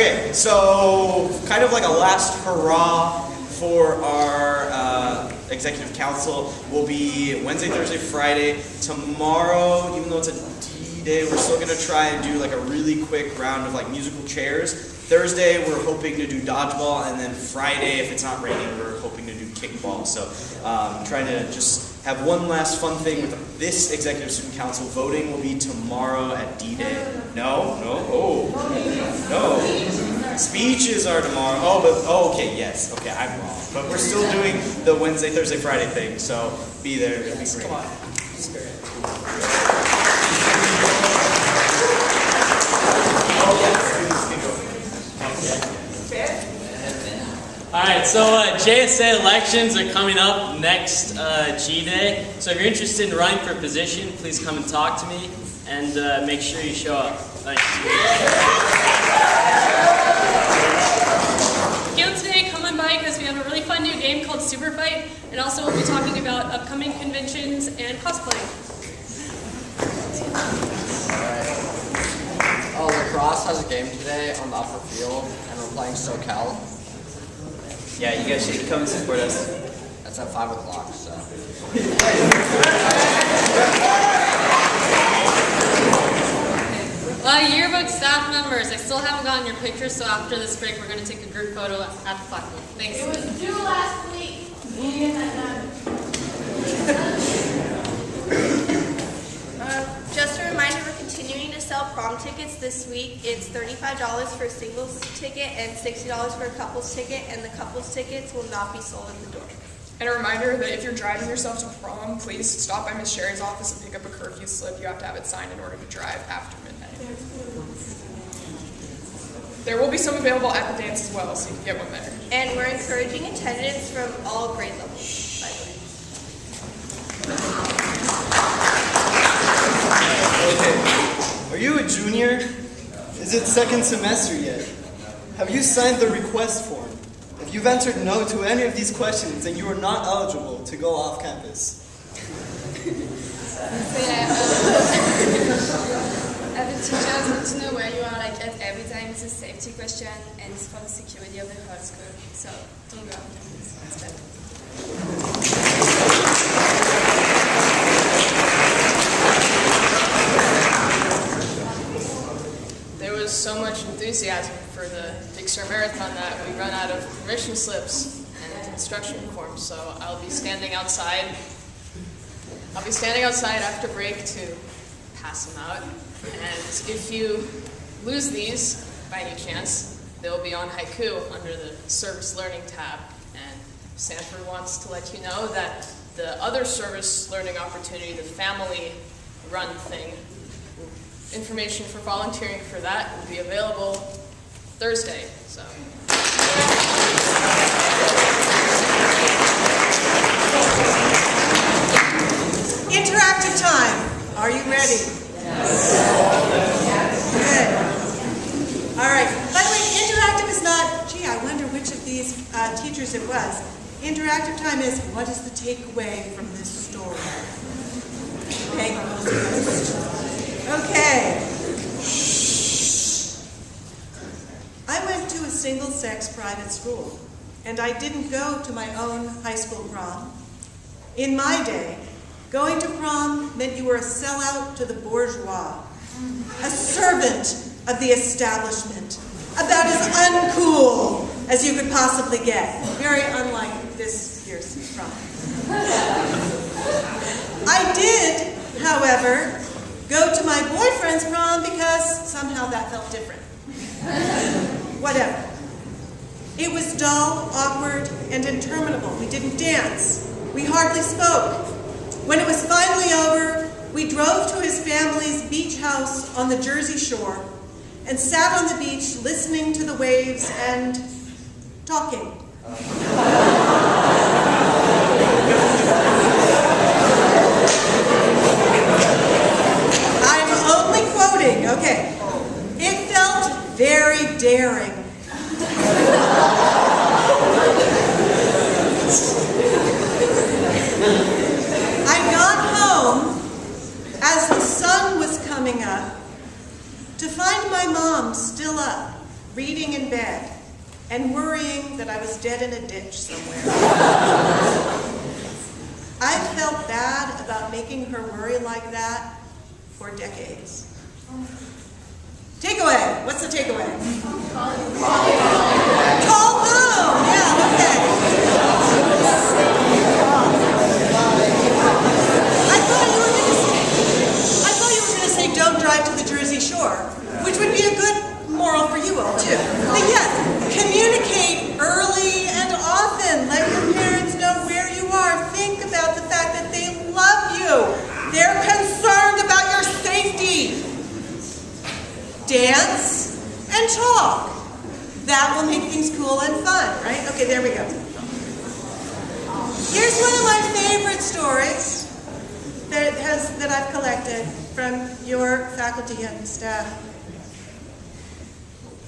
Okay, so kind of like a last hurrah for our executive council will be Wednesday, Thursday, Friday. Tomorrow, even though it's a D-Day, we're still gonna try and do like a really quick round of like musical chairs. Thursday, we're hoping to do dodgeball, and then Friday, if it's not raining, we're hoping to do kickball. So trying to just have one last fun thing with this executive student council. Voting will be tomorrow at D-Day. No. Speeches are tomorrow. Okay, yes. Okay, I'm wrong. But we're still doing the Wednesday, Thursday, Friday thing. So be there. It'll be great. Come on. Spirit. Alright, so JSA elections are coming up next G-Day. So if you're interested in running for a position, please come and talk to me, and make sure you show up. Thanks. Again today, come on by because we have a really fun new game called Super Fight, and also we'll be talking about upcoming conventions and cosplaying. Lacrosse has a game today on the upper field, and we're playing SoCal. Yeah, you guys should come and support us. That's at 5 o'clock, so. Yearbook staff members, I still haven't gotten your pictures, so after this break we're going to take a group photo at the platform. Thanks. It was due last week. We'll get that done. Just a reminder, we're continuing to sell prom tickets this week. It's $35 for a singles ticket and $60 for a couples ticket, and the couples tickets will not be sold at the door. And a reminder that if you're driving yourself to prom, please stop by Miss Sherry's office and pick up a curfew slip. You have to have it signed in order to drive after midnight. There will be some available at the dance as well, so you can get one there. And we're encouraging attendance from all grade levels, by the way. Okay, are you a junior? Is it second semester yet? Have you signed the request form? If you've answered no to any of these questions, then you are not eligible to go off campus. Every teacher wants to know where you are, like at every time. It's a safety question, and it's for the security of the whole school. So don't go. It's bad. There was so much enthusiasm for the Big Sur Marathon that we run out of permission slips and instruction forms, so I'll be standing outside after break to pass them out. And if you lose these by any chance, they'll be on Haiku under the Service Learning tab. And Sanford wants to let you know that the other service learning opportunity, the family run thing, information for volunteering for that will be available Thursday. So. Interactive time. Are you ready? Yes. Good. All right. By the way, interactive is not, gee, I wonder which of these teachers it was. Interactive time is, what is the takeaway from this story? Okay. Okay. I went to a single-sex private school, and I didn't go to my own high school prom. In my day, going to prom meant you were a sellout to the bourgeois, a servant of the establishment, about as uncool as you could possibly get. Very unlike this year's prom. I did, however, go to my boyfriend's prom because somehow that felt different. Whatever. It was dull, awkward, and interminable. We didn't dance. We hardly spoke. When it was finally over, we drove to his family's beach house on the Jersey Shore and sat on the beach listening to the waves and talking. I'm only quoting, okay. It felt very daring. I got home as the sun was coming up to find my mom still up, reading in bed, and worrying that I was dead in a ditch somewhere. I felt bad about making her worry like that for decades. Takeaway. What's the takeaway? Call home. Yeah, okay. I thought you were going to say don't drive to the Jersey Shore, which would be a good moral for you all too. But yes, communicate early and often. Let your parents know where you are. Think about the fact that they love you. They're concerned about your safety. Dance and talk. That will make things cool and fun, right? Okay, there we go. Here's one of my favorite stories that I've collected from your faculty and staff.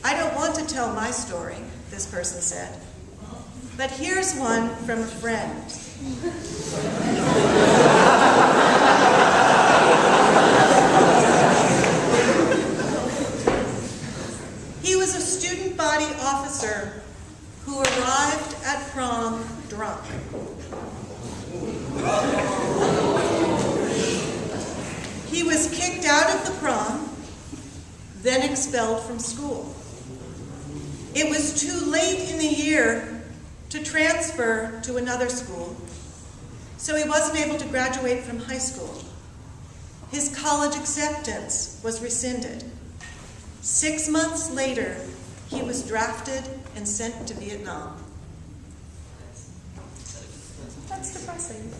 I don't want to tell my story, this person said, but here's one from a friend. He was a student body officer who arrived at prom drunk. He was kicked out of the prom, then expelled from school. It was too late in the year to transfer to another school, so he wasn't able to graduate from high school. His college acceptance was rescinded. 6 months later, he was drafted and sent to Vietnam. That's depressing.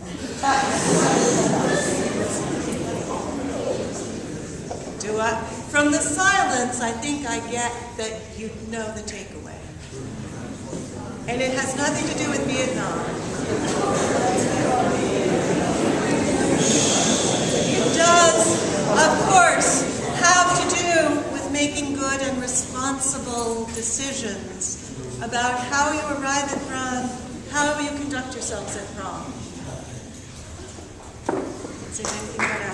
From the silence, I think I get that you know the takeaway. And it has nothing to do with Vietnam. It does, of course, have to do with making good and responsible decisions about how you arrive at prom, how you conduct yourselves at prom. Let's see if anything better.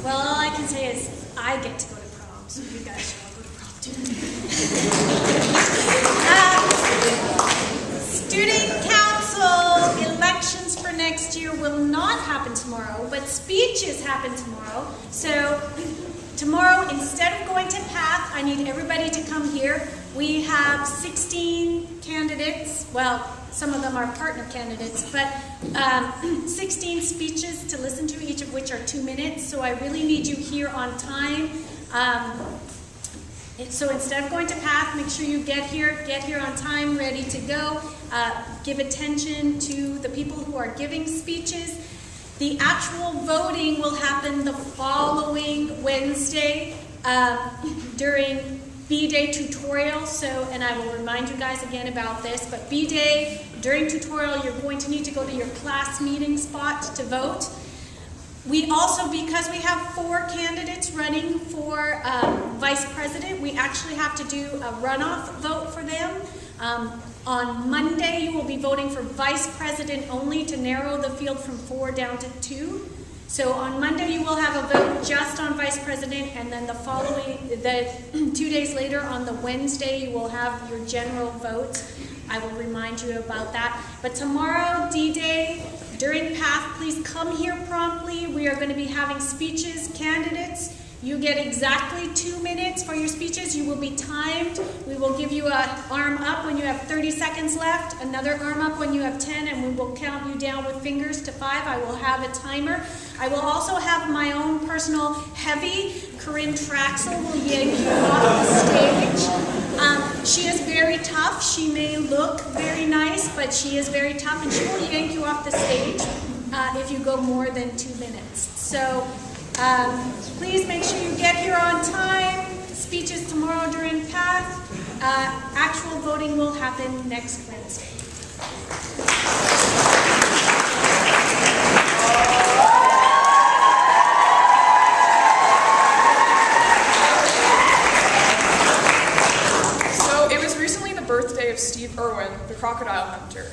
Well, all I can say is I get to go to prom, so you guys should all go to prom too. Student council elections for next year will not happen tomorrow, but speeches happen tomorrow. So tomorrow, instead of going to PATH, I need everybody to come here. We have 16 candidates. Well, some of them are partner candidates, but 16 speeches to listen to, each of which are 2 minutes. So I really need you here on time. So instead of going to PATH, make sure you get here on time, ready to go. Give attention to the people who are giving speeches. The actual voting will happen the following Wednesday during B-Day tutorial. And I will remind you guys again about this, but B-Day, during tutorial, you're going to need to go to your class meeting spot to vote. We also, because we have 4 candidates running for vice president, we actually have to do a runoff vote for them. On Monday, you will be voting for vice president only to narrow the field from 4 down to 2. So on Monday, you will have a vote just on vice president, and then the 2 days later, on the Wednesday, you will have your general vote. I will remind you about that. But tomorrow, D-Day, during PATH, please come here promptly. We are going to be having speeches, candidates. You get exactly 2 minutes for your speeches. You will be timed. We will give you an arm up when you have 30 seconds left, another arm up when you have 10, and we will count you down with fingers to 5. I will have a timer. I will also have my own personal heavy. Corinne Traxel will yank you off the stage. She is very tough. She may look very nice, but she is very tough, and she will yank you off the stage if you go more than 2 minutes. So please make sure you get here on time. Speeches tomorrow during PATH. Actual voting will happen next Wednesday. So it was recently the birthday of Steve Irwin, the crocodile hunter.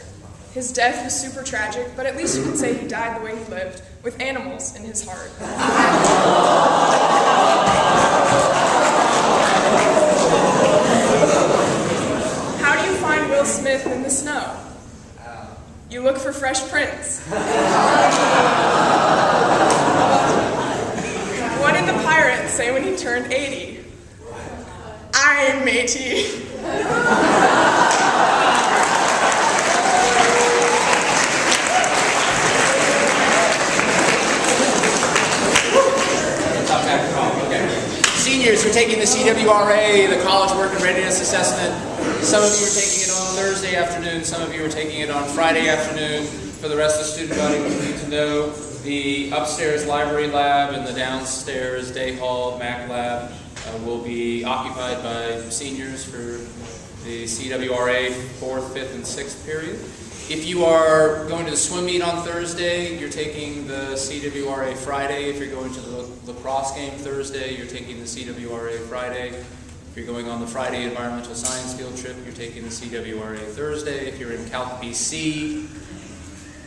His death was super tragic, but at least you can say he died the way he lived, with animals in his heart. How do you find Will Smith in the snow? You look for Fresh Prince. What did the pirate say when he turned 80? Aye, matey. Seniors, you're taking the CWRA, the College Work and Readiness Assessment. Some of you are taking it on Thursday afternoon, some of you are taking it on Friday afternoon. For the rest of the student body, we need to know the upstairs library lab and the downstairs day hall Mac lab will be occupied by seniors for the CWRA 4th, 5th, and 6th period. If you are going to the swim meet on Thursday, you're taking the CWRA Friday. If you're going to the lacrosse game Thursday, you're taking the CWRA Friday. If you're going on the Friday environmental science field trip, you're taking the CWRA Thursday. If you're in Calc BC,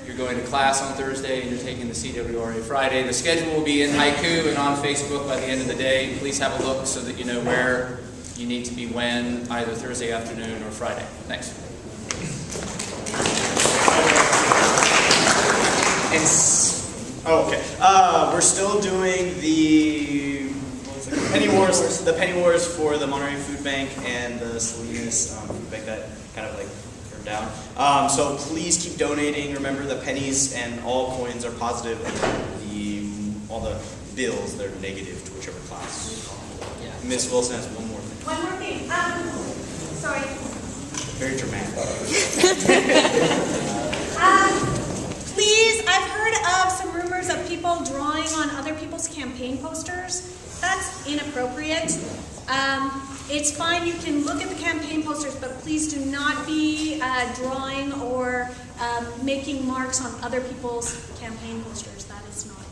you're going to class on Thursday and you're taking the CWRA Friday. The schedule will be in Haiku and on Facebook by the end of the day. Please have a look so that you know where you need to be when, either Thursday afternoon or Friday. Thanks. We're still doing the penny wars for the Monterey Food Bank and the Salinas Food Bank that kind of like turned down. So please keep donating. Remember, the pennies and all coins are positive, and all the bills, they're negative to whichever class. Yeah. Miss Wilson has one more thing. One more thing. Sorry. Very dramatic. Please, I've heard of some rumors of people drawing on other people's campaign posters. That's inappropriate. It's fine, you can look at the campaign posters, but please do not be drawing or making marks on other people's campaign posters. That is not